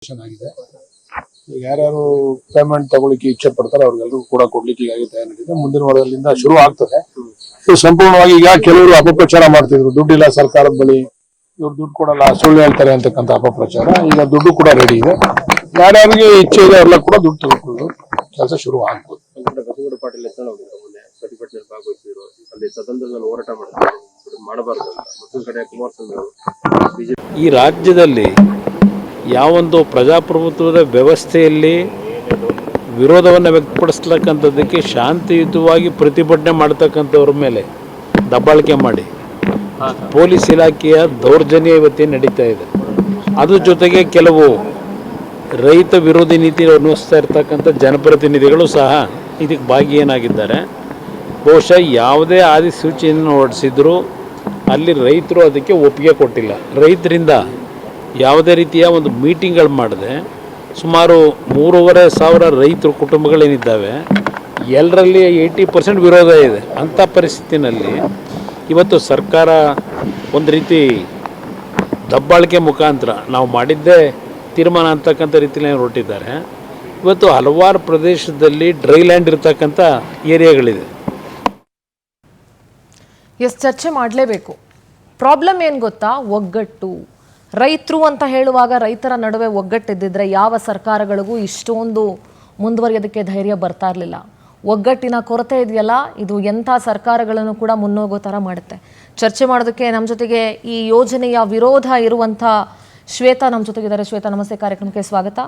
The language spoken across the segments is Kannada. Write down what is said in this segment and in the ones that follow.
ಆಗಿದೆ. ಈಗ ಯಾರ್ಯಾರು ಪೇಮೆಂಟ್ ತಗೊಳ್ಳಿಕ್ಕೆ ಇಚ್ಛೆ ಪಡ್ತಾರೆ ಅವ್ರಿಗೆಲ್ಲರೂ ಕೂಡ ಕೊಡ್ಲಿಕ್ಕೆ ಈಗಾಗಲೇ ತಯಾರಿದೆ. ಮುಂದಿನ ವಾರದಿಂದ ಶುರು ಆಗ್ತದೆ. ಸಂಪೂರ್ಣವಾಗಿ ಈಗ ಕೆಲವರು ಅಪಪ್ರಚಾರ ಮಾಡ್ತಿದ್ರು, ದುಡ್ಡಿಲ್ಲ ಸರ್ಕಾರದ ಬಳಿ, ಇವ್ರು ದುಡ್ಡು ಕೊಡಲ್ಲ, ಸುಳ್ಳು ಹೇಳ್ತಾರೆ ಅಂತಕ್ಕಂಥ ಅಪಪ್ರಚಾರ. ಈಗ ದುಡ್ಡು ಕೂಡ ರೆಡಿ ಇದೆ. ಯಾರ್ಯಾರಿಗೆ ಇಚ್ಛೆ ಇದೆ ಅವ್ರೆಲ್ಲ ಕೂಡ ದುಡ್ಡು ತೆಗೆದುಕೊಂಡು ಕೆಲಸ ಶುರು ಆಗ್ಬೋದು. ಬಸವಗೌಡ ಪಾಟೀಲ್ ಮೊನ್ನೆ ಪ್ರತಿಭಟನೆ ಭಾಗವಹಿಸಿದ್ರು, ಅಲ್ಲಿ ಸದನದಲ್ಲಿ ಹೋರಾಟ ಮಾಡಬಾರದು ಅಂತ. ಮತ್ತೊಂದು ಕಡೆ ಕುಮಾರಸ್ವಾಮಿ ಅವರು ಈ ರಾಜ್ಯದಲ್ಲಿ ಯಾವೊಂದು ಪ್ರಜಾಪ್ರಭುತ್ವದ ವ್ಯವಸ್ಥೆಯಲ್ಲಿ ವಿರೋಧವನ್ನು ವ್ಯಕ್ತಪಡಿಸ್ತಕ್ಕಂಥದ್ದಕ್ಕೆ ಶಾಂತಿಯುತವಾಗಿ ಪ್ರತಿಭಟನೆ ಮಾಡ್ತಕ್ಕಂಥವ್ರ ಮೇಲೆ ದಬ್ಬಾಳಿಕೆ ಮಾಡಿ ಪೊಲೀಸ್ ಇಲಾಖೆಯ ದೌರ್ಜನ್ಯ ಇವತ್ತೇನು ನಡೀತಾ ಇದೆ. ಅದ್ರ ಜೊತೆಗೆ ಕೆಲವು ರೈತ ವಿರೋಧಿ ನೀತಿ ಅನುಸರಿಸ್ತಾ ಇರ್ತಕ್ಕಂಥ ಜನಪ್ರತಿನಿಧಿಗಳು ಸಹ ಇದಕ್ಕೆ ಭಾಗಿಯಾಗಿದ್ದಾರೆ. ಬಹುಶಃ ಯಾವುದೇ ಆದಿಸೂಚನೆಯನ್ನು ಹೊರಡಿಸಿದ್ರು ಅಲ್ಲಿ ರೈತರು ಅದಕ್ಕೆ ಒಪ್ಪಿಗೆ ಕೊಟ್ಟಿಲ್ಲ. ರೈತರಿಂದ ಯಾವುದೇ ರೀತಿಯ ಒಂದು ಮೀಟಿಂಗ್ಗಳು ಮಾಡದೆ ಸುಮಾರು 3,500 ರೈತರು ಕುಟುಂಬಗಳೇನಿದ್ದಾವೆ ಎಲ್ಲರಲ್ಲಿ 80% ವಿರೋಧ ಇದೆ. ಅಂಥ ಪರಿಸ್ಥಿತಿನಲ್ಲಿ ಇವತ್ತು ಸರ್ಕಾರ ಒಂದು ರೀತಿ ದಬ್ಬಾಳಿಕೆ ಮುಖಾಂತರ ನಾವು ಮಾಡಿದ್ದೇ ತೀರ್ಮಾನ ಅಂತಕ್ಕಂಥ ರೀತಿಯಲ್ಲಿ ಹೊರಟಿದ್ದಾರೆ. ಇವತ್ತು ಹಲವಾರು ಪ್ರದೇಶದಲ್ಲಿ ಡ್ರೈ ಲ್ಯಾಂಡ್ ಇರ್ತಕ್ಕಂಥ ಏರಿಯಾಗಳಿದೆ. ಚರ್ಚೆ ಮಾಡಲೇಬೇಕು. ಪ್ರಾಬ್ಲಮ್ ಏನು ಗೊತ್ತಾ? ಒಗ್ಗಟ್ಟು. ರೈತರು ಅಂತ ಹೇಳುವಾಗ ರೈತರ ನಡುವೆ ಒಗ್ಗಟ್ಟಿದ್ದಿದ್ರೆ ಯಾವ ಸರ್ಕಾರಗಳಿಗೂ ಇಷ್ಟೊಂದು ಮುಂದುವರಿಯೋದಕ್ಕೆ ಧೈರ್ಯ ಬರ್ತಾ ಇರಲಿಲ್ಲ. ಒಗ್ಗಟ್ಟಿನ ಕೊರತೆ ಇದೆಯಲ್ಲ, ಇದು ಎಂಥ ಸರ್ಕಾರಗಳನ್ನು ಕೂಡ ಮುನ್ನೋಗೋ ಥರ ಮಾಡುತ್ತೆ. ಚರ್ಚೆ ಮಾಡೋದಕ್ಕೆ ನಮ್ಮ ಜೊತೆಗೆ ಈ ಯೋಜನೆಯ ವಿರೋಧ ಇರುವಂಥ ಶ್ವೇತಾ ನಮ್ಮ ಜೊತೆಗಿದ್ದಾರೆ. ಶ್ವೇತಾ, ನಮಸ್ತೆ, ಕಾರ್ಯಕ್ರಮಕ್ಕೆ ಸ್ವಾಗತ.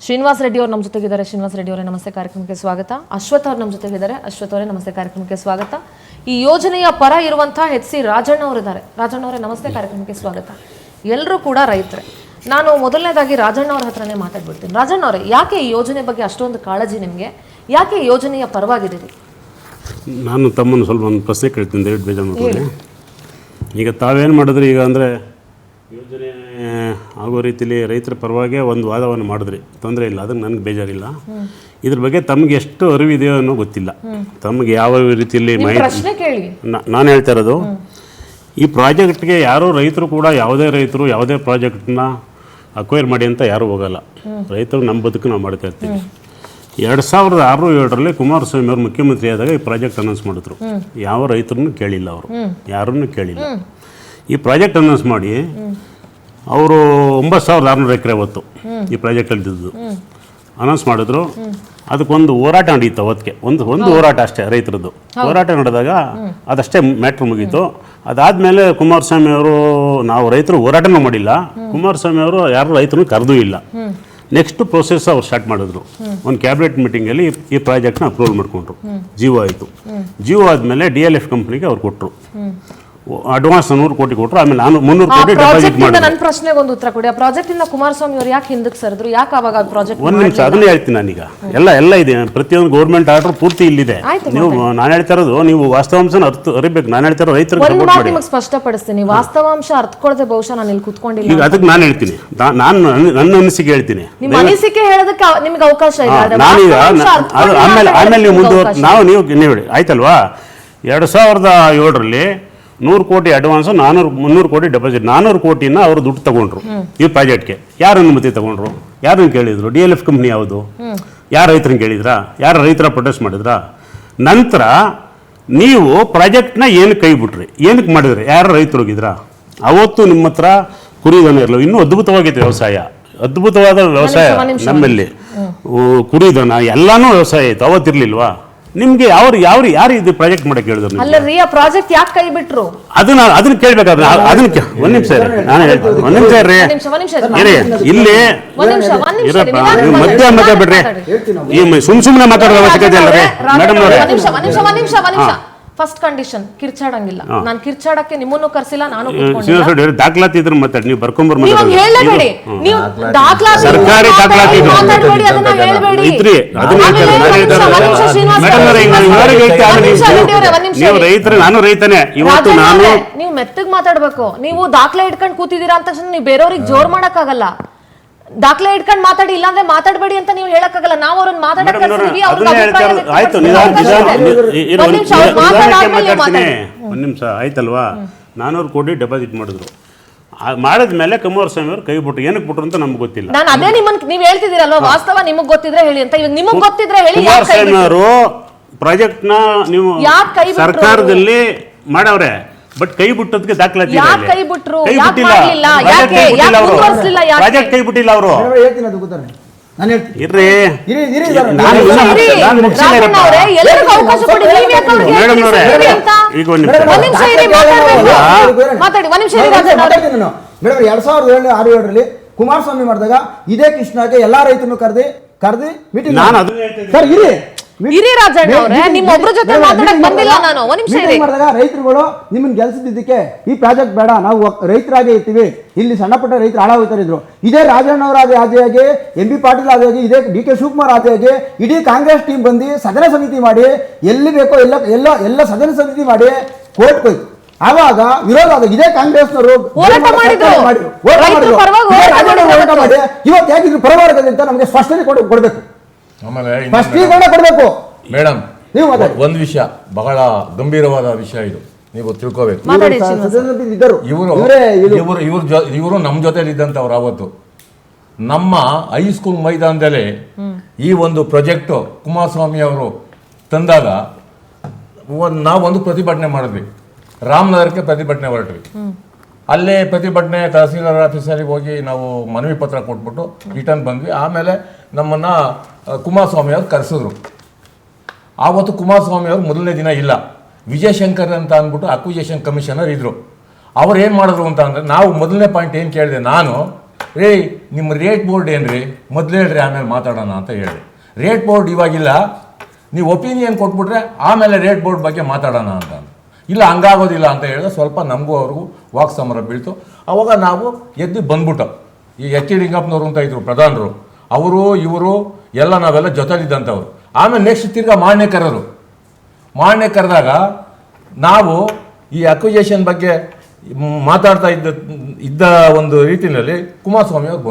ಶ್ರೀನಿವಾಸ್ ರೆಡ್ಡಿ ಅವರು ನಮ್ಮ ಜೊತೆಗಿದ್ದಾರೆ. ಶ್ರೀನಿವಾಸ್ ರೆಡ್ಡಿ ಅವರೇ, ನಮಸ್ತೆ, ಕಾರ್ಯಕ್ರಮಕ್ಕೆ ಸ್ವಾಗತ. ಅಶ್ವಥ್ ಅವರು ನಮ್ಮ ಜೊತೆಗಿದ್ದಾರೆ. ಅಶ್ವಥ್ ಅವರೇ, ನಮಸ್ತೆ, ಕಾರ್ಯಕ್ರಮಕ್ಕೆ ಸ್ವಾಗತ. ಈ ಯೋಜನೆಯ ಪರ ಇರುವಂಥ HC ರಾಜಣ್ಣ ಅವರಿದ್ದಾರೆ. ರಾಜಣ್ಣ ಅವರೇ, ನಮಸ್ತೆ, ಕಾರ್ಯಕ್ರಮಕ್ಕೆ ಸ್ವಾಗತ. ಎಲ್ಲರೂ ಕೂಡ ರೈತರೇ. ನಾನು ಮೊದಲನೇದಾಗಿ ರಾಜಣ್ಣ ಅವ್ರ ಹತ್ರನೇ ಮಾತಾಡ್ಬಿಡ್ತೀನಿ. ರಾಜಣ್ಣ ಅವರೇ, ಯಾಕೆ ಈ ಯೋಜನೆ ಬಗ್ಗೆ ಅಷ್ಟೊಂದು ಕಾಳಜಿ ನಿಮಗೆ? ಯಾಕೆ ಈ ಯೋಜನೆಯ ಪರವಾಗಿದ್ದೀರಿ? ನಾನು ತಮ್ಮನ್ನು ಸ್ವಲ್ಪ ಒಂದು ಪ್ರಶ್ನೆ ಕೇಳ್ತೀನಿ, ದಯವಿಟ್ಟು ಬೇಜಾರು ಮಾಡ್ಕೊಳ್ಳಿ. ಈಗ ತಾವೇನು ಮಾಡಿದ್ರಿ ಈಗ ಅಂದರೆ ಯೋಜನೆ ಆಗೋ ರೀತಿಯಲ್ಲಿ ರೈತರ ಪರವಾಗಿ ಒಂದು ವಾದವನ್ನು ಮಾಡಿದ್ರಿ, ತೊಂದರೆ ಇಲ್ಲ, ಅದಕ್ಕೆ ನನಗೆ ಬೇಜಾರಿಲ್ಲ. ಇದ್ರ ಬಗ್ಗೆ ತಮಗೆ ಎಷ್ಟು ಅರಿವಿದೆಯೋ ಅನ್ನೋ ಗೊತ್ತಿಲ್ಲ. ತಮಗೆ ಯಾವ ರೀತಿಯಲ್ಲಿ ಪ್ರಶ್ನೆ ಕೇಳಿ. ನಾನು ಹೇಳ್ತಾ ಇರೋದು, ಈ ಪ್ರಾಜೆಕ್ಟ್ಗೆ ಯಾರೂ ರೈತರು ಕೂಡ ಯಾವುದೇ ರೈತರು ಯಾವುದೇ ಪ್ರಾಜೆಕ್ಟ್ನ ಅಕ್ವೈರ್ ಮಾಡಿ ಅಂತ ಯಾರೂ ಹೋಗಲ್ಲ. ರೈತರು ನಮ್ಮ ಬದುಕು ನಾವು ಮಾಡ್ತಾ ಇರ್ತೀವಿ. 2006-07 ಕುಮಾರಸ್ವಾಮಿ ಅವರು ಮುಖ್ಯಮಂತ್ರಿ ಆದಾಗ ಈ ಪ್ರಾಜೆಕ್ಟ್ ಅನೌನ್ಸ್ ಮಾಡಿದ್ರು. ಯಾವ ರೈತರನ್ನು ಕೇಳಿಲ್ಲ, ಅವರು ಯಾರನ್ನು ಕೇಳಿಲ್ಲ. ಈ ಪ್ರಾಜೆಕ್ಟ್ ಅನೌನ್ಸ್ ಮಾಡಿ ಅವರು 9,600 ಎಕರೆ ಹೊತ್ತು ಈ ಪ್ರಾಜೆಕ್ಟಲ್ಲಿ ಇದ್ದು ಅನೌನ್ಸ್ ಮಾಡಿದ್ರು. ಅದಕ್ಕೊಂದು ಹೋರಾಟ ನಡೀತು. ಅವತ್ತಿಗೆ ಒಂದು ಹೋರಾಟ ಅಷ್ಟೇ, ರೈತರದ್ದು ಹೋರಾಟ ನಡೆದಾಗ ಅದಷ್ಟೇ ಮ್ಯಾಟ್ರ್ ಮುಗೀತು. ಅದಾದಮೇಲೆ ಕುಮಾರಸ್ವಾಮಿ ಅವರು, ನಾವು ರೈತರು ಹೋರಾಟನೂ ಮಾಡಿಲ್ಲ, ಕುಮಾರಸ್ವಾಮಿ ಅವರು ಯಾರು ರೈತರನ್ನು ಕರೆದೂ ಇಲ್ಲ. ನೆಕ್ಸ್ಟ್ ಪ್ರೊಸೆಸ್ ಅವ್ರು ಸ್ಟಾರ್ಟ್ ಮಾಡಿದ್ರು. ಒಂದು ಕ್ಯಾಬಿನೆಟ್ ಮೀಟಿಂಗಲ್ಲಿ ಈ ಪ್ರಾಜೆಕ್ಟ್ನ ಅಪ್ರೂವಲ್ ಮಾಡಿಕೊಂಡ್ರು. ಜಿಯೋ ಆಯಿತು. ಜಿಯೋ ಆದಮೇಲೆ DLF ಕಂಪ್ನಿಗೆ ಅವ್ರು ಕೊಟ್ಟರು. ಅಡ್ವಾನ್ಸ್ 100 ಕೋಟಿ ಕೊಟ್ಟರು. ಆಮೇಲೆ ನಾನು 300 ಕೋಟಿ ಡೆಪಾಸಿಟ್ ಮಾಡಿದೆ. ನನ್ನ ಪ್ರಶ್ನೆಗೆ ಒಂದು ಉತ್ತರ ಕೊಡಿ. ಆ ಪ್ರಾಜೆಕ್ಟ್ ಇಂದ ಕುಮಾರಸ್ವಾಮಿ ಅವರು ಯಾಕೆ ಹಿಂದಕ್ಕೆ ಸರಿದ್ರು? ಯಾಕೆ ಅವಾಗ ಪ್ರಾಜೆಕ್ಟ್? ಒಂದು ನಿಮಿಷ, ಅದನ್ನೇ ಹೇಳ್ತೀನಿ ನಾನೀಗ. ಎಲ್ಲ ಇದೆ, ಪ್ರತಿಯೊಂದು ಗೌರ್ಮೆಂಟ್ ಆರ್ಡರ್ ಪೂರ್ತಿ ಇಲ್ಲಿದೆ. ನೀವು ನಾನು ಹೇಳ್ತಾ ಇರೋದು, ನೀವು ವಾಸ್ತವಾಂಶನ ಅರಿಬೇಕು. ನಾನು ಹೇಳ್ತಾ ಇರೋದು ರೈತರಿಗೆ ಸಪೋರ್ಟ್ ಮಾಡಿ. ನಿಮಗೆ ಸ್ಪಷ್ಟಪಡಿಸ್ತೀನಿ, ವಾಸ್ತವಾಂಶ ಅರ್ಥಕೊಳ್ಳದೆ ಬಹುಶಃ ನಾನು ಇಲ್ಲಿ ಕೂತ್ಕೊಂಡಿಲ್ಲ. ಈಗ ಅದಕ್ಕೆ ನಾನು ಹೇಳ್ತೀನಿ, ನಾನು ನನ್ನ ಅನಿಸಿಕೆ ಹೇಳ್ತೀನಿ. ನಿಮ್ಮ ಅನಿಸಿಕೆ ಹೇಳೋದಕ್ಕೆ ನಿಮಗೆ ಅವಕಾಶ ಇಲ್ಲ. ನಾನೀಗ ಆಮೇಲೆ ನೀವು ಮುಂದುವರೆದು ನೀವು ಹೇಳಿ ಆಯ್ತಲ್ವಾ. 2007 100 ಕೋಟಿ ಅಡ್ವಾನ್ಸು, 300 ಕೋಟಿ ಡೆಪಾಸಿಟ್. 400 ಕೋಟಿನ ಅವರು ದುಡ್ಡು ತಗೊಂಡ್ರು ಈ ಪ್ರಾಜೆಕ್ಟ್ಗೆ. ಯಾರು ಅನುಮತಿ ತಗೊಂಡ್ರು? ಯಾರನ್ನು ಕೇಳಿದ್ರು? DLF ಕಂಪ್ನಿ ಯಾವುದು? ಯಾರು ರೈತರನ್ನ ಕೇಳಿದ್ರಾ? ಯಾರು ರೈತರ ಪ್ರೊಟೆಸ್ಟ್ ಮಾಡಿದ್ರಾ? ನಂತರ ನೀವು ಪ್ರಾಜೆಕ್ಟ್ನ ಏನಕ್ಕೆ ಕೈ ಬಿಟ್ರಿ? ಏನಕ್ಕೆ ಮಾಡಿದ್ರಿ? ಯಾರು ರೈತರು ಹೋಗಿದ್ರಾ? ಅವತ್ತು ನಿಮ್ಮ ಹತ್ರ ಕುರಿದನ ಇರಲ್ಲ. ಇನ್ನೂ ಅದ್ಭುತವಾಗಿದೆ ವ್ಯವಸಾಯ, ಅದ್ಭುತವಾದ ವ್ಯವಸಾಯ ನಮ್ಮಲ್ಲಿ. ಕುರಿದನ ಎಲ್ಲಾನು ವ್ಯವಸಾಯ ಇತ್ತು, ಅವತ್ತಿರ್ಲಿಲ್ವಾ? ನಿಮ್ಗೆ ಯಾರು ಇದು ಪ್ರಾಜೆಕ್ಟ್ ಮಾಡಕ್ಕೆ ಹೇಳಿದ್ರು? ಅಲ್ಲರಿ, ಆ ಪ್ರಾಜೆಕ್ಟ್ ಯಾಕೆ ಕೈ ಬಿಟ್ರು? ಅದನ್ನ ಕೇಳ್ಬೇಕಾದ್ರೆ ಅದನ್ನ ಒಂದ್ ನಿಮಿಷ ನಾನು ಹೇಳ್ತೀನಿ. ಒಂದ್ ನಿಮಿಷ ಇರ್ರಿ, ಇಲ್ಲಿ ಮಧ್ಯ ಬಿಡ್ರಿ. ಈ ಸುಮ್ನೆ ಮಾತಾಡೋ ಅವಶ್ಯಕತೆ ಇಲ್ಲ ರೀ ಮೇಡಮ್ ಅವರೇ. ಫಸ್ಟ್ ಕಂಡೀಷನ್, ಕಿರ್ಚಾಡಂಗಿಲ್ಲ. ನಾನು ಕಿರ್ಚಾಡಕ್ಕೆ ನಿಮ್ಮನ್ನು ಕರ್ಸಿಲ್ಲ, ನಾನು ದಾಖಲಾತಿ ಇದ್ರೆ ಮಾತಾಡಿ. ನೀವು ಬರ್ಕೊಂಬರ್ ಹೇಳಬೇಡಿ. ನೀವು ಸರ್ಕಾರಿ ದಾಖಲಾತಿ ಇದ್ರಿ, ನೀವು ರೈತರು, ನಾನು ರೈತನೇ. ಇವತ್ತು ನೀವು ಮೆತ್ತಗ್ ಮಾತಾಡ್ಬೇಕು. ನೀವು ದಾಖಲೆ ಇಟ್ಕೊಂಡು ಕೂತಿದ್ದೀರಾ ಅಂತ ನೀವು ಬೇರೆಯವ್ರಿಗೆ ಜೋರ್ ಮಾಡಕ್ ಆಗಲ್ಲ. ದಾಖಲೆ ಇಟ್ಕೊಂಡು ಮಾತಾಡಿ, ಇಲ್ಲಾಂದ್ರೆ ಮಾತಾಡಬೇಡಿ ಅಂತ ನೀವು ಹೇಳಕ್ಕಾಗಲ್ಲ. ನಾವು ಅವ್ರನ್ನ ಮಾತಾಡಕ್ ಒಂದ್ ನಿಮಿಷ ಆಯ್ತಲ್ವಾ. 400 ಕೋಟಿ ಡೆಪಾಸಿಟ್ ಮಾಡಿದ್ರು. ಮಾಡಿದ್ಮೇಲೆ ಕುಮಾರಸ್ವಾಮಿ ಅವರು ಕೈ ಬಿಟ್ರು. ಏನಕ್ಕೆ ಬಿಟ್ರು ಅಂತ ನಮ್ಗೆ ಗೊತ್ತಿಲ್ಲ. ನಾನು ಅದೇ ನೀವ್ ಹೇಳ್ತಿದ್ದೀರಲ್ವಾ, ವಾಸ್ತವ ನಿಮಗ್ ಗೊತ್ತಿದ್ರೆ ಹೇಳಿ ಅಂತ. ಇವಾಗ ನಿಮಗ್ ಗೊತ್ತಿದ್ರೆ ಹೇಳಿ. ಕುಮಾರಸ್ವಾಮಿ ಅವರು ಪ್ರಾಜೆಕ್ಟ್ ನ ನೀವು ಸರ್ಕಾರದಲ್ಲಿ ಮಾಡವ್ರೆ, ಬಟ್ ಕೈ ಬಿಟ್ಟದಕ್ಕೆ ದಾಖಲಾತಿ ಕೈ ಬಿಟ್ರು, ಪ್ರಾಜೆಕ್ಟ್ ಕೈ ಬಿಟ್ಟಿಲ್ಲ ಅವರು. ಹೇಳ್ತೀನಿ ಅದು ಗೊತ್ತಾರೆ, ನಾನು ಹೇಳ್ತೀನಿ. ಇರ್ರಿ ಈಗ ಒಂದು ಮೇಡಮ್ 2006-7 ಕುಮಾರಸ್ವಾಮಿ ಮಾಡಿದಾಗ ಇದೇ ಕೃಷ್ಣಗೆ ಎಲ್ಲಾ ರೈತರನ್ನು ಕರೆದಿ ಮೀಟಿಂಗ್. ನಾನು ಅದನ್ನ ಹೇಳ್ತಿದ್ದೀನಿ ಸರ್ ಇರಿ ಇರಿ ರಾಜಣ್ಣ ಅವರೇ, ನಿಮ್ಮೊಬ್ರ ಜೊತೆ ಮಾತಾಡಕ್ ಬಂದಿಲ್ಲ ನಾನು. ಒಂದ್ ನಿಮಿಷ ಇರಿ. ಮಾಡಿದಾಗ ರೈತರುಗಳು ನಿಮ್ಮನ್ನ ಗೆಲ್ಸಿದ್ದಕ್ಕೆ ಈ ಪ್ರಾಜೆಕ್ಟ್ ಬೇಡ, ನಾವು ರೈತರಾಗೆ ಇರ್ತೀವಿ, ಇಲ್ಲಿ ಸಣ್ಣ ಪುಟ್ಟ ರೈತರು ಹಾಳಾಗೋಗ್ತಾ ಇದ್ರು. ಇದೇ ರಾಜಣ್ಣ ಅವರ ಆದಿಯಾಗಿ, ಎಂ ಬಿ ಪಾಟೀಲ್ ಆದಿಯಾಗಿ, ಇದೇ ಡಿ ಕೆ ಶಿವಕುಮಾರ್ ಆದಿಯಾಗಿ ಇಡೀ ಕಾಂಗ್ರೆಸ್ ಟೀಮ್ ಬಂದು ಸದನ ಸಮಿತಿ ಮಾಡಿ, ಎಲ್ಲಿ ಬೇಕೋ ಎಲ್ಲ ಸದನ ಸಮಿತಿ ಮಾಡಿ ಕೋರ್ಟ್ ಹೋಯ್ತು. ಆವಾಗ ವಿರೋಧ ಆದಾಗ ಇದೇ ಕಾಂಗ್ರೆಸ್ನವರು ಹೋರಾಟ ಮಾಡಿದ್ರು. ಮಾಡಿ ಇವತ್ತು ಯಾಕಿದ್ರು ಪರವಾರಗದೆ ಅಂತ ನಮಗೆ ಸ್ಪಷ್ಟನೆ ಕೊಡಬೇಕು, ಸ್ಪಷ್ಟೀಕರಣ ಕೊಡಬೇಕು. ಮೇಡಮ್, ನೀವು ಮಾತಾಡಿ. ಒಂದು ವಿಷಯ, ಬಹಳ ಗಂಭೀರವಾದ ವಿಷಯ ಇದು, ನೀವು ತಿಳ್ಕೋಬೇಕು. ಇವರು ನಮ್ಮ ಜೊತೆಲಿ ಇದ್ದಂಥವ್ರು. ಅವತ್ತು ನಮ್ಮ ಹೈಸ್ಕೂಲ್ ಮೈದಾನದಲ್ಲಿ ಈ ಒಂದು ಪ್ರಾಜೆಕ್ಟು ಕುಮಾರಸ್ವಾಮಿ ಅವರು ತಂದಾಗ ನಾವೊಂದು ಪ್ರತಿಭಟನೆ ಮಾಡಿದ್ವಿ. ರಾಮನಗರಕ್ಕೆ ಪ್ರತಿಭಟನೆ ಹೊರಟ್ವಿ. ಅಲ್ಲೇ ಪ್ರತಿಭಟನೆ ತಹಸೀಲ್ದಾರ್ ಆಫೀಸಲ್ಲಿ ಹೋಗಿ ನಾವು ಮನವಿ ಪತ್ರ ಕೊಟ್ಬಿಟ್ಟು ರಿಟರ್ನ್ ಬಂದ್ವಿ. ಆಮೇಲೆ ನಮ್ಮನ್ನು ಕುಮಾರಸ್ವಾಮಿ ಅವರು ಕರೆಸಿದ್ರು. ಆವತ್ತು ಕುಮಾರಸ್ವಾಮಿ ಅವರು ಮೊದಲನೇ ದಿನ ಇಲ್ಲ, ವಿಜಯಶಂಕರ್ ಅಂತ ಅಂದ್ಬಿಟ್ಟು ಅಕ್ವಿಜೇಷನ್ ಕಮಿಷನರ್ ಇದ್ದರು. ಅವ್ರು ಏನು ಮಾಡಿದ್ರು ಅಂತ ಅಂದರೆ, ನಾವು ಮೊದಲನೇ ಪಾಯಿಂಟ್ ಏನು ಕೇಳಿದೆ ನಾನು, ರೇ ನಿಮ್ಮ ರೇಟ್ ಬೋರ್ಡ್ ಏನ್ರಿ ಮೊದಲೇ ಹೇಳ್ರಿ ಆಮೇಲೆ ಮಾತಾಡೋಣ ಅಂತ ಹೇಳಿದೆ. ರೇಟ್ ಬೋರ್ಡ್ ಇವಾಗಿಲ್ಲ, ನೀವು ಒಪಿನಿಯನ್ ಕೊಟ್ಬಿಟ್ರೆ ಆಮೇಲೆ ರೇಟ್ ಬೋರ್ಡ್ ಬಗ್ಗೆ ಮಾತಾಡೋಣ ಅಂತ. ಇಲ್ಲ ಹಂಗಾಗೋದಿಲ್ಲ ಅಂತ ಹೇಳಿದ್ರೆ ಸ್ವಲ್ಪ ನಮಗೂ ಅವ್ರಿಗೂ ವಾಕ್ ಸಮರ ಬೀಳ್ತು. ಅವಾಗ ನಾವು ಎದ್ದು ಬಂದ್ಬಿಟ್ಟು, ಈ ಎಚ್ ಡಿ ಲಿಂಗಪ್ಪನವರು ಅಂತ ಇದ್ರು ಪ್ರಧಾನರು, ಅವರು ಇವರು ಎಲ್ಲ ನಾವೆಲ್ಲ ಜೊತೆಲಿದ್ದಂಥವ್ರು. ಆಮೇಲೆ ನೆಕ್ಸ್ಟ್ ತಿರ್ಗಾ ಮಾನ್ಯ ಕರೆದಾಗ ನಾವು ಈ ಅಕ್ವಿಜೇಷನ್ ಬಗ್ಗೆ ಮಾತಾಡ್ತಾ ಇದ್ದ ಒಂದು ರೀತಿಯಲ್ಲಿ ಕುಮಾರಸ್ವಾಮಿ ಅವರು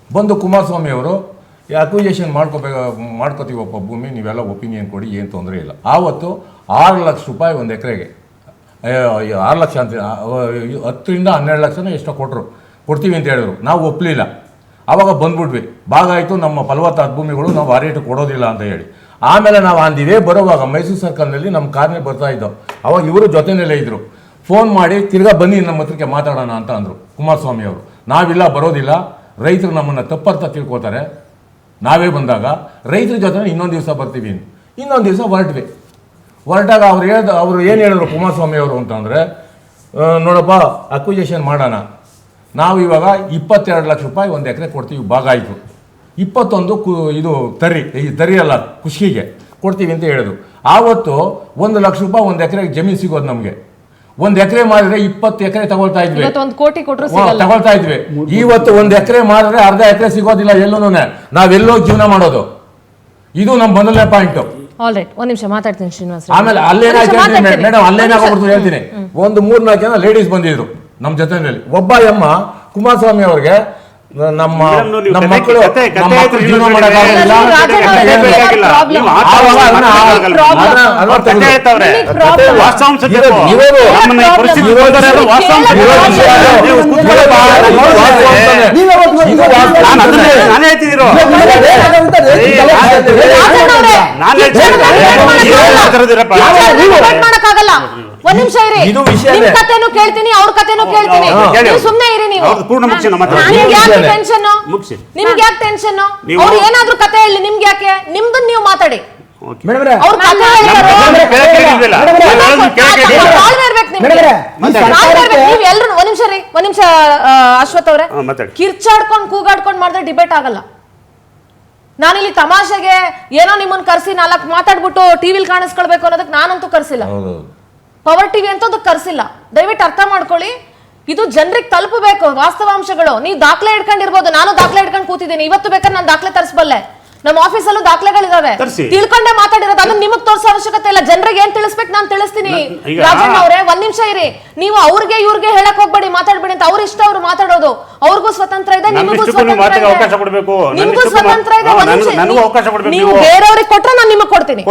ಬಂದು ಕುಮಾರಸ್ವಾಮಿ ಅವರು ಈ ಅಕ್ವಿಜೇಷನ್ ಮಾಡ್ಕೋತೀವಪ್ಪ ಭೂಮಿ, ನೀವೆಲ್ಲ ಒಪಿನಿಯನ್ ಕೊಡಿ, ಏನು ತೊಂದರೆ ಇಲ್ಲ. ಆವತ್ತು 6 ಲಕ್ಷ ರೂಪಾಯಿ ಒಂದು ಎಕರೆಗೆ, 6 ಲಕ್ಷ ಅಂತ 10ರಿಂದ 12 ಲಕ್ಷನ ಎಷ್ಟೋ ಕೊಡ್ತೀವಿ ಅಂತ ಹೇಳಿದ್ರು. ನಾವು ಒಪ್ಪಲಿಲ್ಲ. ಆವಾಗ ಬಂದ್ಬಿಟ್ವಿ, ಭಾಗ ಆಯಿತು ನಮ್ಮ ಫಲವತ್ತಾದ ಭೂಮಿಗಳು ನಾವು ಆ ರೇಟ್ ಕೊಡೋದಿಲ್ಲ ಅಂತ ಹೇಳಿ. ಆಮೇಲೆ ನಾವು ಅಂದಿವೇ ಬರುವಾಗ ಮೈಸೂರು ಸರ್ಕಲ್ನಲ್ಲಿ ನಮ್ಮ ಕಾರ್ನೇ ಬರ್ತಾ ಇದ್ದವು. ಅವಾಗ ಇವರು ಜೊತೆಯಲ್ಲೇ ಇದ್ದರು. ಫೋನ್ ಮಾಡಿ ತಿರ್ಗಾ ಬನ್ನಿ ನಮ್ಮ ಹತ್ರಕ್ಕೆ ಮಾತಾಡೋಣ ಅಂತ ಅಂದರು ಕುಮಾರಸ್ವಾಮಿ ಅವರು. ನಾವಿಲ್ಲ, ಬರೋದಿಲ್ಲ, ರೈತರು ನಮ್ಮನ್ನು ತಪ್ಪರ್ಥ ತಿಳ್ಕೊತಾರೆ, ನಾವೇ ಬಂದಾಗ ರೈತರ ಜೊತೆ ಇನ್ನೊಂದು ದಿವಸ ಬರ್ತೀವಿ. ಇನ್ನೊಂದು ದಿವಸ ಹೊರಟಾಗ ಅವರು ಏನು ಹೇಳಿದ್ರು ಕುಮಾರಸ್ವಾಮಿ ಅವರು ಅಂತಂದರೆ, ನೋಡಪ್ಪ ಅಕ್ವಿಜೇಷನ್ ಮಾಡೋಣ, ನಾವು ಇವಾಗ 22 ಲಕ್ಷ ರೂಪಾಯಿ ಒಂದು ಎಕರೆ ಕೊಡ್ತೀವಿ, ಭಾಗ ಆಯಿತು. 21 ಇದು ತರಿ ಅಲ್ಲ ಖುಷಿಗೆ ಕೊಡ್ತೀವಿ ಅಂತ ಹೇಳಿದ್ರು. ಆವತ್ತು 1 ಲಕ್ಷ ರೂಪಾಯಿ ಒಂದು ಎಕರೆಗೆ ಜಮೀನು ಸಿಗೋದು ನಮಗೆ. 1 ಎಕರೆ ಮಾಡಿದ್ರೆ 20 ಎಕರೆ ತಗೊಳ್ತಾ ಇದ್ವಿ. ಇವತ್ತು 1 ಎಕರೆ ಮಾಡಿದ್ರೆ ಅರ್ಧ ಎಕರೆ ಸಿಗೋದಿಲ್ಲ ಎಲ್ಲೂ. ನಾವೆಲ್ಲೋ ಜೀವನ ಮಾಡೋದು. ಇದು ನಮ್ಮ ಮೊದಲನೇ ಪಾಯಿಂಟ್. ಒಂದ್ ನಿಮಿಷ ಮಾತಾಡ್ತೀನಿ ಶ್ರೀನಿವಾಸ್. ಆಮೇಲೆ ಅಲ್ಲೇನಾಗ್ಬಿಡ್ತು ಹೇಳ್ತೀನಿ. ಒಂದು 3-4 ಜನ ಲೇಡೀಸ್ ಬಂದಿದ್ರು ನಮ್ಮ ಜೊತೆಯಲ್ಲಿ. ಒಬ್ಬ ಅಮ್ಮ ಕುಮಾರಸ್ವಾಮಿ ಅವ್ರಿಗೆ ನಮ್ಮ ಮಕ್ಕಳು ಜೀವನ ಮಾಡೋಕ್ಕಾಗಲ್ಲ, ಒಂದ್ ನಿಮಿಷ ಇರಿ. ನಿಮ್ ಕಥೆನೂ ಕೇಳ್ತೀನಿ, ಅವ್ರ ಕಥೆನೂ ಕೇಳ್ತೀನಿ. ಸುಮ್ನೆ ಇರಿ ನೀವು. ನಿಮ್ಗೆ ಯಾಕೆ ಟೆನ್ಷನ್? ಅವ್ರು ಏನಾದ್ರೂ ಕತೆ ಹೇಳಿ, ನಿಮ್ಗೆ ಯಾಕೆ? ನಿಮ್ದು ನೀವು ಮಾತಾಡಿ. ಅವ್ರ ಕತೆ ನೀವೆಲ್ರು ಒಂದ್ ನಿಮಿಷ ಅಶ್ವಥ್ ಅವ್ರೆ, ಕಿರ್ಚಾಡ್ಕೊಂಡ್ ಕೂಗಾಡ್ಕೊಂಡ್ ಮಾಡಿದ್ರೆ ಡಿಬೇಟ್ ಆಗಲ್ಲ. ನಾನಿಲ್ಲಿ ತಮಾಷೆಗೆ ಏನೋ ನಿಮ್ಮನ್ನ ಕರ್ಸಿ 4 ಮಾತಾಡ್ಬಿಟ್ಟು ಟಿವಿಲ್ ಕಾಣಿಸ್ಕೊಳ್ಬೇಕು ಅನ್ನೋದಕ್ಕೆ ನಾನಂತೂ ಕರ್ಸಿಲ್ಲ. ಪವರ್ ಟಿವಿ ಅಂತ ಕರ್ಸಿಲ್ಲ. ದಯವಿಟ್ಟು ಅರ್ಥ ಮಾಡ್ಕೊಳ್ಳಿ, ಇದು ಜನರಿಗೆ ತಲುಪಬೇಕು ವಾಸ್ತವಾಂಶಗಳು. ನೀವು ದಾಖಲೆ ಇಟ್ಕೊಂಡಿರ್ಬೋದು, ನಾನು ದಾಖಲೆ ಇಟ್ಕೊಂಡು ಕೂತಿದ್ದೀನಿ. ಇವತ್ತು ಬೇಕಾದ್ರೆ ನಾನು ದಾಖಲೆ ತರಿಸಬಲ್ಲೆ. ನಮ್ಮ ಆಫೀಸಲ್ಲೂ ದಾಖಲೆಗಳಿದಾವೆ, ತಿಳ್ಕೊಂಡೆ ಮಾತಾಡಿರೋದು. ಅದನ್ನ ನಿಮಗ್ ತೋರಿಸೋ ಅವಶ್ಯಕತೆ ಇಲ್ಲ. ಜನರಿಗೆ ಏನ್ ತಿಳಿಸ್ಬೇಕು ನಾನು ತಿಳಿಸ್ತೀನಿ. ರಾಜಣ್ಣ ಅವರೇ ಒಂದ್ ನಿಮಿಷ ಇರಿ. ನೀವು ಅವ್ರಿಗೆ ಇವ್ರಿಗೆ ಹೇಳಕ್ ಹೋಗ್ಬೇಡಿ, ಮಾತಾಡ್ಬೇಡಿ ಅಂತ. ಅವ್ರ ಇಷ್ಟ ಅವ್ರು ಮಾತಾಡೋದು, ಅವ್ರಿಗೂ ಸ್ವತಂತ್ರ ಇದೆ, ನಿಮಗೂ ಸ್ವತಂತ್ರ ಇದೆ. ನೀವು ಬೇರೆಯವ್ರಿಗೆ ಕೊಟ್ರೆ ನಾನು ನಿಮಗ್ ಕೊಡ್ತೀನಿ.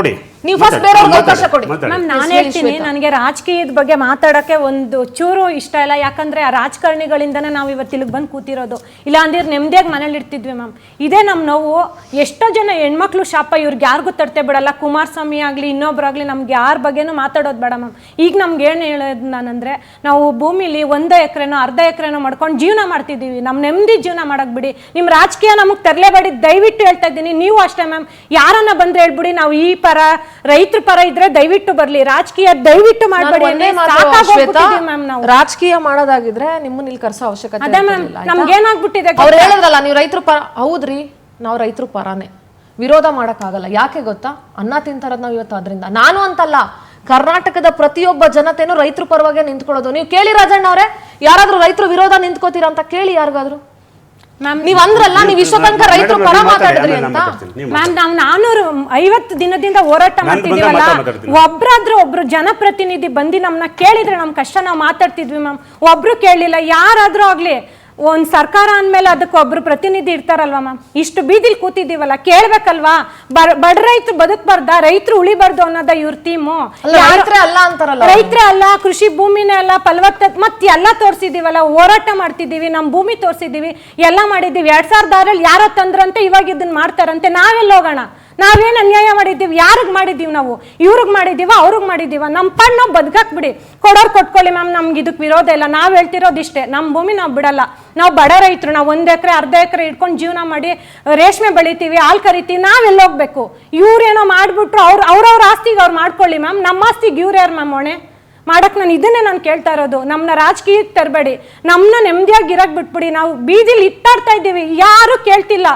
ನೀವು ಫಸ್ಟ್ ಬೇರೆಯವ್ರಿಗೆ ಅವಕಾಶ ಕೊಡಿ. ಮ್ಯಾಮ್ ನಾನು ಹೇಳ್ತೀನಿ, ನನಗೆ ರಾಜಕೀಯದ ಬಗ್ಗೆ ಮಾತಾಡೋಕ್ಕೆ ಒಂದು ಚೂರು ಇಷ್ಟ ಇಲ್ಲ. ಯಾಕಂದರೆ ಆ ರಾಜಕಾರಣಿಗಳಿಂದನೇ ನಾವು ಇವತ್ತು ಇಲ್ಲಿಗೆ ಬಂದು ಕೂತಿರೋದು. ಇಲ್ಲ ಅಂದ್ರೆ ನೆಮ್ಮದಿಯಾಗಿ ಮನೇಲಿ ಇರ್ತಿದ್ವಿ ಮ್ಯಾಮ್. ಇದೇ ನಮ್ಮ ನೋವು. ಎಷ್ಟೋ ಜನ ಹೆಣ್ಮಕ್ಳು ಶಾಪ ಇವ್ರಿಗೆ ಯಾರಿಗೂ ತರ್ತೆ ಬಿಡಲ್ಲ. ಕುಮಾರಸ್ವಾಮಿ ಆಗಲಿ ಇನ್ನೊಬ್ರಾಗಲಿ ನಮ್ಗೆ ಯಾರ ಬಗ್ಗೆನೂ ಮಾತಾಡೋದು ಬೇಡ ಮ್ಯಾಮ್. ಈಗ ನಮ್ಗೆ ಏನು ಹೇಳೋದು ನಾನಂದರೆ, ನಾವು ಭೂಮಿಲಿ 1 ಎಕರೆನೋ ಅರ್ಧ ಎಕರೆನೋ ಮಾಡ್ಕೊಂಡು ಜೀವನ ಮಾಡ್ತಿದ್ದೀವಿ. ನಮ್ಮ ನೆಮ್ಮದಿ ಜೀವನ ಮಾಡಕ್ಕೆ ಬಿಡಿ. ನಿಮ್ಮ ರಾಜಕೀಯ ನಮಗೆ ತರಲೇಬೇಡಿ, ದಯವಿಟ್ಟು ಹೇಳ್ತಾ ಇದ್ದೀನಿ. ನೀವು ಅಷ್ಟೇ ಮ್ಯಾಮ್, ಯಾರನ್ನ ಬಂದ್ರೆ ಹೇಳ್ಬಿಡಿ, ನಾವು ಈ ಪರ ರೈತರ ಪರ ಇದ್ರೆ ದಯವಿಟ್ಟು ಬರ್ಲಿ, ರಾಜಕೀಯ ದಯವಿಟ್ಟು ಮಾಡಬೇಡಿ. ರಾಜಕೀಯ ಮಾಡೋದಾಗಿದ್ರೆ ನಿಮ್ಮನ್ನ ಇಲ್ಲಿ ಕರ್ಸೋ ಅವಶ್ಯಕತೆ ಅದೇ ಮ್ಯಾಮ್, ನಮ್ಗೆ ಏನಾಗ್ಬಿಟ್ಟಿದೆ ಅವ್ರು ಹೇಳಿದ್ರಲ್ಲ, ನೀವು ರೈತರ ಪರ. ಹೌದ್ರಿ, ನಾವು ರೈತರ ಪರಾನೇ, ವಿರೋಧ ಮಾಡಕ್ಕಾಗಲ್ಲ. ಯಾಕೆ ಗೊತ್ತಾ, ಅನ್ನ ತಿಂತಾರದ್ ನಾವು ಇವತ್ತು. ಅದರಿಂದ ನಾನು ಅಂತಲ್ಲ, ಕರ್ನಾಟಕದ ಪ್ರತಿಯೊಬ್ಬ ಜನತೆನೂ ರೈತರ ಪರವಾಗಿ ನಿಂತ್ಕೊಳ್ಳೋದು. ನೀವು ಕೇಳಿ ರಾಜಣ್ಣ ಅವರೇ, ಯಾರಾದ್ರೂ ರೈತರು ವಿರೋಧ ನಿಂತ್ಕೋತೀರಾ ಅಂತ ಕೇಳಿ ಯಾರಿಗಾದ್ರು. ನೀವ್ ಅಂದ್ರಲ್ಲ, ನೀವ್ ಇಷ್ಟ ತನಕ ರೈತರ ಪರ ಮಾತಾಡಿದ್ರಿ ಅಂತ. ಮ್ಯಾಮ್, ನಾವು 450 ದಿನದಿಂದ ಹೋರಾಟ ಮಾಡ್ತಿದೀವಲ್ಲ, ಒಬ್ರಾದ್ರೂ ಒಬ್ರು ಜನಪ್ರತಿನಿಧಿ ಬಂದು ನಮ್ಮನ್ನ ಕೇಳಿದ್ರೆ ನಮ್ ಕಷ್ಟ ನಾವು ಮಾತಾಡ್ತಿದ್ವಿ ಮ್ಯಾಮ್. ಒಬ್ರು ಕೇಳಲಿಲ್ಲ. ಯಾರಾದ್ರೂ ಆಗ್ಲಿ, ಒಂದು ಸರ್ಕಾರ ಅಂದಮೇಲೆ ಅದಕ್ಕೆ ಒಬ್ರು ಪ್ರತಿನಿಧಿ ಇರ್ತಾರಲ್ವಾ ಮ್ಯಾಮ್. ಇಷ್ಟು ಬೀದಿಲಿ ಕೂತಿದ್ದೀವಲ್ಲ, ಕೇಳ್ಬೇಕಲ್ವಾ? ಬಡ ರೈತರು ಬದುಕಬಾರ್ದ, ರೈತರು ಉಳಿಬಾರ್ದು ಅನ್ನೋದ ಇವ್ರ ಥೀಮು. ರೈತರೇ ಅಲ್ಲ, ಕೃಷಿ ಭೂಮಿನೇ ಅಲ್ಲ, ಫಲವತ್ತತೆ ಮತ್ತೆ ಎಲ್ಲ ತೋರಿಸಿದೀವಲ್ಲ, ಹೋರಾಟ ಮಾಡ್ತಿದ್ದೀವಿ, ನಮ್ಮ ಭೂಮಿ ತೋರಿಸಿದ್ದೀವಿ, ಎಲ್ಲ ಮಾಡಿದ್ದೀವಿ. 2006 ಯಾರೋ ತಂದ್ರಂತೆ, ಇವಾಗ ಇದನ್ನ ಮಾಡ್ತಾರಂತೆ. ನಾವೆಲ್ಲ ಹೋಗೋಣ? ನಾವೇನು ಅನ್ಯಾಯ ಮಾಡಿದ್ದೀವಿ? ಯಾರಿಗೆ ಮಾಡಿದ್ದೀವಿ ನಾವು? ಇವ್ರಿಗೆ ಮಾಡಿದ್ದೀವ, ಅವ್ರಿಗೆ ಮಾಡಿದ್ದೀವ? ನಮ್ಮ ಪಣ್ಣು ನಾವು ಬದುಕಾಕ್ಬಿಡಿ, ಕೊಡೋರು ಕೊಟ್ಕೊಳ್ಳಿ ಮ್ಯಾಮ್. ನಮ್ಗೆ ಇದಕ್ಕೆ ವಿರೋಧ ಇಲ್ಲ. ನಾವು ಹೇಳ್ತಿರೋದು ಇಷ್ಟೇ, ನಮ್ಮ ಭೂಮಿ ನಾವು ಬಿಡಲ್ಲ. ನಾವು ಬಡ ರೈತರು, ನಾವು 1 ಎಕರೆ ಅರ್ಧ ಎಕರೆ ಇಟ್ಕೊಂಡು ಜೀವನ ಮಾಡಿ ರೇಷ್ಮೆ ಬೆಳಿತೀವಿ, ಹಾಲು ಕರಿತೀವಿ. ನಾವೆಲ್ಲ ಹೋಗ್ಬೇಕು? ಇವ್ರೇನೋ ಮಾಡ್ಬಿಟ್ರು ಅವ್ರವ್ರ ಆಸ್ತಿಗೆ ಅವ್ರು ಮಾಡ್ಕೊಳ್ಳಿ ಮ್ಯಾಮ್. ನಮ್ಮ ಆಸ್ತಿಗೆ ಇವ್ರು ಯಾರು ಮ್ಯಾಮ್ ಹೊಣೆ ಮಾಡಕ್? ನಾನು ಕೇಳ್ತಾ ಇರೋದು, ನಮ್ಮನ್ನ ರಾಜಕೀಯಕ್ಕೆ ತರಬೇಡಿ, ನಮ್ಮನ್ನ ನೆಮ್ಮದಿಯಾಗಿ ಇರಕ್ ಬಿಟ್ಬಿಡಿ. ನಾವು ಬೀದಿಲಿ ಇಟ್ಟಾಡ್ತಾ ಇದ್ದೀವಿ, ಯಾರು ಕೇಳ್ತಿಲ್ಲ.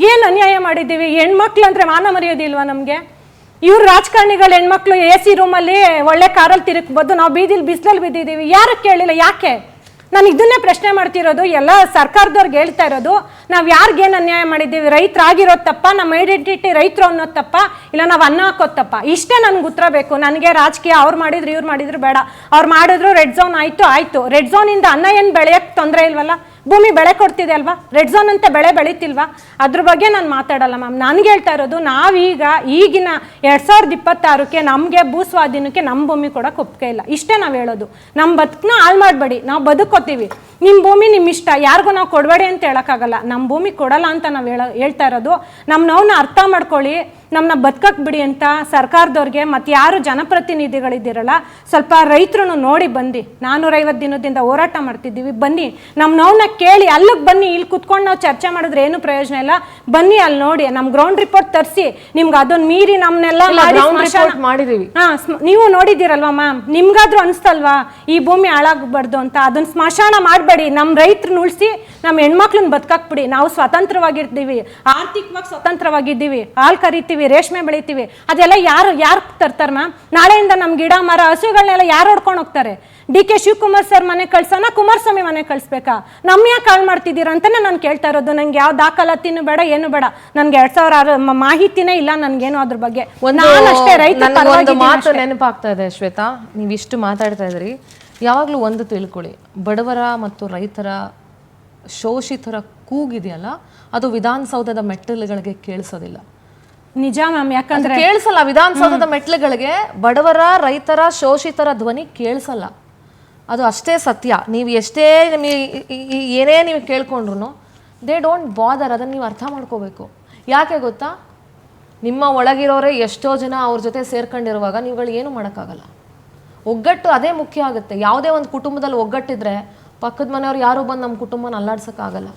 ಏನು ಅನ್ಯಾಯ ಮಾಡಿದ್ದೀವಿ? ಹೆಣ್ಮಕ್ಳು ಅಂದ್ರೆ ಮಾನ ಮರ್ಯಾದೆ ಇಲ್ವಾ ನಮಗೆ? ಇವ್ರು ರಾಜಕಾರಣಿಗಳು ಹೆಣ್ಮಕ್ಳು AC ರೂಮಲ್ಲಿ ಒಳ್ಳೆ ಕಾರಲ್ಲಿ ತಿರುಗ್ಬೋದು, ನಾವು ಬೀದಿಲಿ ಬಿಸಿಲಲ್ಲಿ ಬಿದ್ದಿದ್ದೀವಿ. ಯಾರು ಕೇಳಿಲ್ಲ? ಯಾಕೆ? ನಾನು ಇದನ್ನೇ ಪ್ರಶ್ನೆ ಮಾಡ್ತಿರೋದು. ಎಲ್ಲ ಸರ್ಕಾರದವ್ರಿಗೆ ಹೇಳ್ತಾ ಇರೋದು, ನಾವು ಯಾರಿಗೇನು ಅನ್ಯಾಯ ಮಾಡಿದ್ದೀವಿ? ರೈತರಾಗಿರೋದು ತಪ್ಪ? ನಮ್ಮ ಐಡೆಂಟಿಟಿ ರೈತರು ಅನ್ನೋದು ತಪ್ಪ? ಇಲ್ಲ ನಾವು ಅನ್ನ ಹಾಕೋದು ತಪ್ಪ? ಇಷ್ಟೇ ನನಗೆ ಉತ್ತರ ಬೇಕು. ನನಗೆ ರಾಜಕೀಯ ಅವ್ರು ಮಾಡಿದ್ರು ಇವ್ರು ಮಾಡಿದ್ರು ಬೇಡ. ಅವ್ರು ಮಾಡಿದ್ರು ರೆಡ್ ಝೋನ್ ಆಯಿತು. ರೆಡ್ ಝೋನಿಂದ ಅನ್ನ ಏನು ಬೆಳೆಯೋಕ್ಕೆ ತೊಂದರೆ ಇಲ್ವಲ್ಲ? ಭೂಮಿ ಬೆಳೆ ಕೊಡ್ತಿದೆ ಅಲ್ವಾ? ರೆಡ್ ಝೋನ್ ಅಂತ ಬೆಳೆ ಬೆಳೀತಿಲ್ವಾ? ಅದ್ರ ಬಗ್ಗೆ ನಾನು ಮಾತಾಡಲ್ಲ ಮ್ಯಾಮ್. ನನಗೆ ಹೇಳ್ತಾ ಇರೋದು, ನಾವೀಗ ಈಗಿನ 2026ಕ್ಕೆ ನಮಗೆ ಭೂ ಸ್ವಾಧೀನಕ್ಕೆ ನಮ್ಮ ಭೂಮಿ ಕೊಡೋಕೆ ಒಪ್ಪಿಗೆ ಇಲ್ಲ. ಇಷ್ಟೇ ನಾವು ಹೇಳೋದು. ನಮ್ಮ ಬದುಕನ್ನ ಹಾಳು ಮಾಡಬೇಡಿ, ನಾವು ಬದುಕೋತೀವಿ. ನಿಮ್ಮ ಭೂಮಿ ನಿಮ್ಮ ಇಷ್ಟ, ಯಾರಿಗೂ ನಾವು ಕೊಡಬೇಡಿ ಅಂತ ಹೇಳೋಕ್ಕಾಗಲ್ಲ. ನಮ್ಮ ಭೂಮಿ ಕೊಡಲ್ಲ ಅಂತ ನಾವು ಹೇಳ್ತಾ ಇರೋದು. ನಮ್ಮ ನೋವನ್ನ ಅರ್ಥ ಮಾಡ್ಕೊಳ್ಳಿ, ನಮ್ಮನ್ನ ಬದುಕಕ್ಕೆ ಬಿಡಿ ಅಂತ ಸರ್ಕಾರದವ್ರಿಗೆ ಮತ್ತು ಯಾರು ಜನಪ್ರತಿನಿಧಿಗಳಿದ್ದೀರಲ್ಲ, ಸ್ವಲ್ಪ ರೈತರು ನೋಡಿ ಬಂದು. 450 ದಿನದಿಂದ ಹೋರಾಟ ಮಾಡ್ತಿದ್ದೀವಿ, ಬನ್ನಿ ನಮ್ಮ ನೋವನ್ನ ಕೇಳಿ. ಅಲ್ಲಿಗೆ ಬನ್ನಿ, ಇಲ್ಲಿ ಕುತ್ಕೊಂಡು ನಾವು ಚರ್ಚೆ ಮಾಡಿದ್ರೆ ಏನು ಪ್ರಯೋಜನ ಇಲ್ಲ. ಬನ್ನಿ, ಅಲ್ಲಿ ನೋಡಿ, ನಮ್ಮ ಗ್ರೌಂಡ್ ರಿಪೋರ್ಟ್ ತರಿಸಿ. ನಿಮ್ಗೆ ಅದನ್ನ ಮೀರಿ ನಮ್ಮನ್ನೆಲ್ಲ ಮಾಡಿದೀವಿ. ನೀವು ನೋಡಿದ್ದೀರಲ್ವಾ ಮ್ಯಾಮ್? ನಿಮ್ಗಾದ್ರೂ ಅನಿಸ್ತಲ್ವಾ ಈ ಭೂಮಿ ಹಾಳಾಗಬಾರ್ದು ಅಂತ? ಅದನ್ನ ಸ್ಮಶಾನ ಮಾಡಬೇಡಿ. ನಮ್ಮ ರೈತರನ್ನ ಉಳಿಸಿ, ನಮ್ಮ ಹೆಣ್ಮಕ್ಳನ್ನ ಬದುಕಾಕ್ಬಿಡಿ. ನಾವು ಸ್ವತಂತ್ರವಾಗಿರ್ತೀವಿ, ಆರ್ಥಿಕವಾಗಿ ಸ್ವತಂತ್ರವಾಗಿದ್ದೀವಿ, ಹಾಲು ಕರಿತೀವಿ, ರೇಷ್ಮೆ ಬೆಳಿತೀವಿ. ಅದೆಲ್ಲ ಯಾರು ತರ್ತಾರೆ ಮ್ಯಾಮ್? ನಾಳೆಯಿಂದ ನಮ್ಮ ಗಿಡ ಮರ ಹಸುಗಳನ್ನೆಲ್ಲ ಯಾರು ಹೊಡ್ಕೊಂಡು ಹೋಗ್ತಾರೆ? DK ಶಿವಕುಮಾರ್ ಸರ್ ಮನೆ ಕಳ್ಸೋಣ, ಕುಮಾರಸ್ವಾಮಿ ಮನೆ ಕಳಿಸ್ಬೇಕಾ? ನಮ್ಮ ಯಾಕೆ ಕಾಲ್ ಮಾಡ್ತಿದ್ದೀರಾ ಅಂತಾನೆ ನಾನು ಕೇಳ್ತಾ ಇರೋದು. ನಂಗೆ ಯಾವ ದಾಖಲಾತಿನೂ ಬೇಡ, ಏನು ಬೇಡ. ನನ್ಗೆ 2006 ಮಾಹಿತಿನೇ ಇಲ್ಲ ನನ್ಗೇನು ಅದ್ರ ಬಗ್ಗೆ. ಒಂದು ಮಾತು ನೆನಪಾಗ್ತಾ ಇದೆ ಶ್ವೇತಾ, ನೀವು ಇಷ್ಟು ಮಾತಾಡ್ತಾ ಇದ್ರಿ. ಯಾವಾಗಲೂ ಒಂದು ತಿಳ್ಕೊಳ್ಳಿ, ಬಡವರ ಮತ್ತು ರೈತರ ಶೋಷಿತರ ಕೂಗಿದೆಯಲ್ಲ, ಅದು ವಿಧಾನಸೌಧದ ಮೆಟ್ಟಿಲುಗಳಿಗೆ ಕೇಳಿಸೋದಿಲ್ಲ. ನಿಜ ಮ್ಯಾಮ್, ಯಾಕಂದ್ರೆ ಕೇಳಿಸಲ್ಲ. ವಿಧಾನಸೌಧದ ಮೆಟ್ಟಿಲುಗಳಿಗೆ ಬಡವರ ರೈತರ ಶೋಷಿತರ ಧ್ವನಿ ಕೇಳಿಸಲ್ಲ. ಅದು ಅಷ್ಟೇ ಸತ್ಯ. ನೀವು ಎಷ್ಟೇ ಏನೇ ನೀವು ಕೇಳ್ಕೊಂಡ್ರು ದೇ ಡೋಂಟ್ ಬಾದರ್. ಅದನ್ನು ನೀವು ಅರ್ಥ ಮಾಡ್ಕೋಬೇಕು. ಯಾಕೆ ಗೊತ್ತಾ, ನಿಮ್ಮ ಒಳಗಿರೋರೇ ಎಷ್ಟೋ ಜನ ಅವ್ರ ಜೊತೆ ಸೇರ್ಕೊಂಡಿರುವಾಗ ನೀವುಗಳು ಏನು ಮಾಡೋಕ್ಕಾಗಲ್ಲ. ಒಗ್ಗಟ್ಟು ಅದೇ ಮುಖ್ಯ ಆಗುತ್ತೆ. ಯಾವುದೇ ಒಂದು ಕುಟುಂಬದಲ್ಲಿ ಒಗ್ಗಟ್ಟಿದ್ರೆ ಪಕ್ಕದ ಮನೆಯವ್ರು ಯಾರೂ ಬಂದು ನಮ್ಮ ಕುಟುಂಬನ ಅಲ್ಲಾಡ್ಸೋಕ್ಕಾಗಲ್ಲ.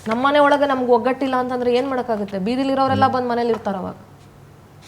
ನಮ್ಮ ಮನೆ ಒಳಗೆ ನಮ್ಗೆ ಒಗ್ಗಟ್ಟಿಲ್ಲ ಅಂತಂದ್ರೆ ಏನು ಮಾಡೋಕ್ಕಾಗುತ್ತೆ? ಬೀದಿಲಿರೋರೆಲ್ಲ ಬಂದು ಮನೇಲಿ ಇರ್ತಾರೆ ಅವಾಗ.